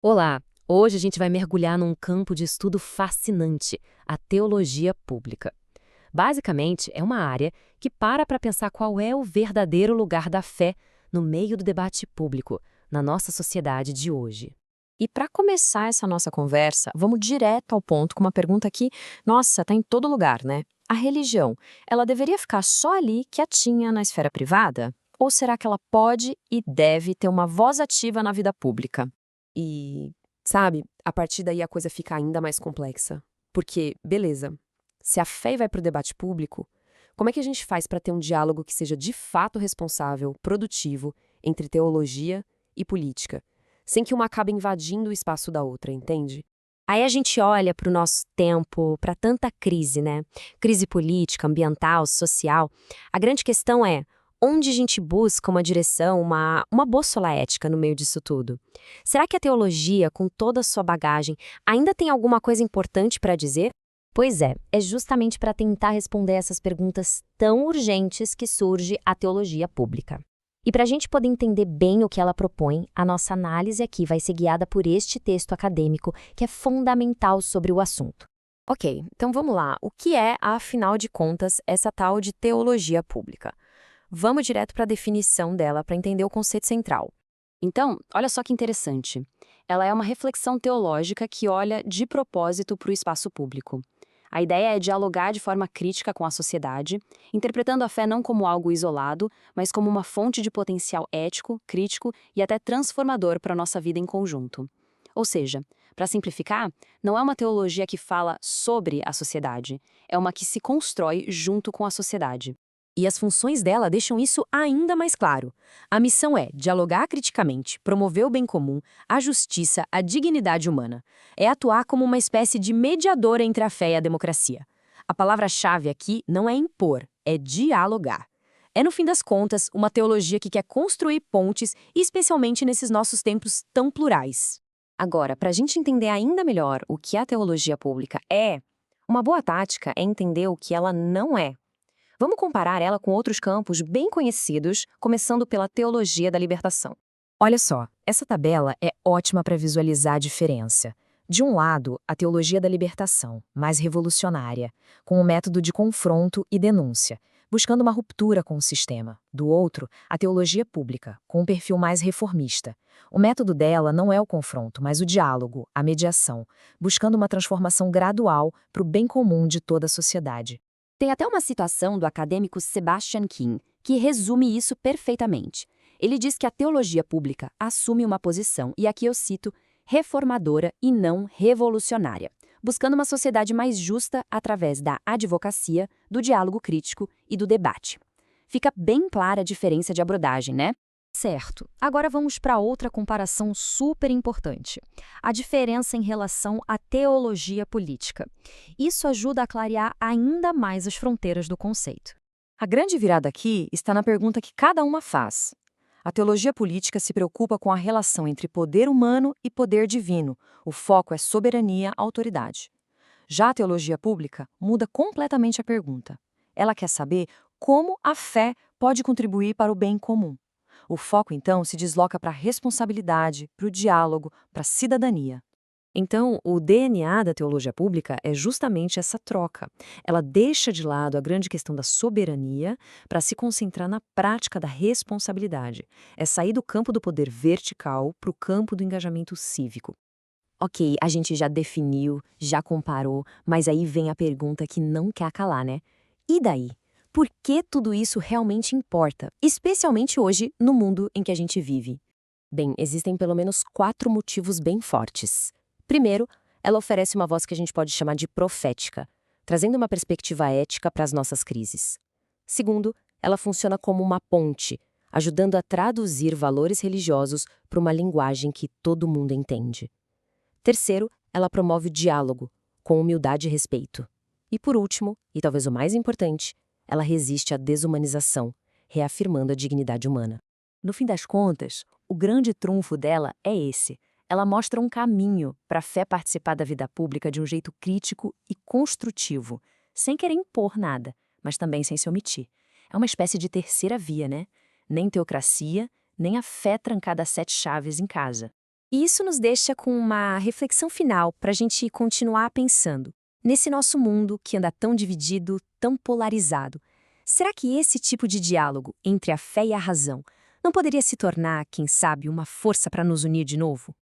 Olá! Hoje a gente vai mergulhar num campo de estudo fascinante, a teologia pública. Basicamente, é uma área que para pensar qual é o verdadeiro lugar da fé no meio do debate público, na nossa sociedade de hoje. E para começar essa nossa conversa, vamos direto ao ponto com uma pergunta que, nossa, está em todo lugar, né? A religião, ela deveria ficar só ali, quietinha na esfera privada? Ou será que ela pode e deve ter uma voz ativa na vida pública? E, sabe, a partir daí a coisa fica ainda mais complexa. Porque, beleza, se a fé vai para o debate público, como é que a gente faz para ter um diálogo que seja de fato responsável, produtivo, entre teologia e política, sem que uma acabe invadindo o espaço da outra, entende? Aí a gente olha para o nosso tempo, para tanta crise, né? Crise política, ambiental, social. A grande questão é, onde a gente busca uma direção, uma bússola ética no meio disso tudo? Será que a teologia, com toda a sua bagagem, ainda tem alguma coisa importante para dizer? Pois é justamente para tentar responder essas perguntas tão urgentes que surge a teologia pública. E para a gente poder entender bem o que ela propõe, a nossa análise aqui vai ser guiada por este texto acadêmico que é fundamental sobre o assunto. Ok, então vamos lá. O que é, afinal de contas, essa tal de teologia pública? Vamos direto para a definição dela para entender o conceito central. Então, olha só que interessante. Ela é uma reflexão teológica que olha de propósito para o espaço público. A ideia é dialogar de forma crítica com a sociedade, interpretando a fé não como algo isolado, mas como uma fonte de potencial ético, crítico e até transformador para a nossa vida em conjunto. Ou seja, para simplificar, não é uma teologia que fala sobre a sociedade, é uma que se constrói junto com a sociedade. E as funções dela deixam isso ainda mais claro. A missão é dialogar criticamente, promover o bem comum, a justiça, a dignidade humana. É atuar como uma espécie de mediadora entre a fé e a democracia. A palavra-chave aqui não é impor, é dialogar. É, no fim das contas, uma teologia que quer construir pontes, especialmente nesses nossos tempos tão plurais. Agora, para a gente entender ainda melhor o que a teologia pública é, uma boa tática é entender o que ela não é. Vamos comparar ela com outros campos bem conhecidos, começando pela teologia da libertação. Olha só, essa tabela é ótima para visualizar a diferença. De um lado, a teologia da libertação, mais revolucionária, com o método de confronto e denúncia, buscando uma ruptura com o sistema. Do outro, a teologia pública, com um perfil mais reformista. O método dela não é o confronto, mas o diálogo, a mediação, buscando uma transformação gradual para o bem comum de toda a sociedade. Tem até uma citação do acadêmico Sebastian King, que resume isso perfeitamente. Ele diz que a teologia pública assume uma posição, e aqui eu cito, reformadora e não revolucionária, buscando uma sociedade mais justa através da advocacia, do diálogo crítico e do debate. Fica bem clara a diferença de abordagem, né? Certo. Agora vamos para outra comparação super importante. A diferença em relação à teologia política. Isso ajuda a clarear ainda mais as fronteiras do conceito. A grande virada aqui está na pergunta que cada uma faz. A teologia política se preocupa com a relação entre poder humano e poder divino. O foco é soberania, autoridade. Já a teologia pública muda completamente a pergunta. Ela quer saber como a fé pode contribuir para o bem comum. O foco, então, se desloca para a responsabilidade, para o diálogo, para a cidadania. Então, o DNA da teologia pública é justamente essa troca. Ela deixa de lado a grande questão da soberania para se concentrar na prática da responsabilidade. É sair do campo do poder vertical para o campo do engajamento cívico. Ok, a gente já definiu, já comparou, mas aí vem a pergunta que não quer calar, né? E daí? Por que tudo isso realmente importa, especialmente hoje, no mundo em que a gente vive? Bem, existem pelo menos 4 motivos bem fortes. Primeiro, ela oferece uma voz que a gente pode chamar de profética, trazendo uma perspectiva ética para as nossas crises. Segundo, ela funciona como uma ponte, ajudando a traduzir valores religiosos para uma linguagem que todo mundo entende. Terceiro, ela promove o diálogo, com humildade e respeito. E por último, e talvez o mais importante, ela resiste à desumanização, reafirmando a dignidade humana. No fim das contas, o grande trunfo dela é esse. Ela mostra um caminho para a fé participar da vida pública de um jeito crítico e construtivo, sem querer impor nada, mas também sem se omitir. É uma espécie de terceira via, né? Nem teocracia, nem a fé trancada a 7 chaves em casa. E isso nos deixa com uma reflexão final para a gente continuar pensando. Nesse nosso mundo que anda tão dividido, tão polarizado, será que esse tipo de diálogo entre a fé e a razão não poderia se tornar, quem sabe, uma força para nos unir de novo?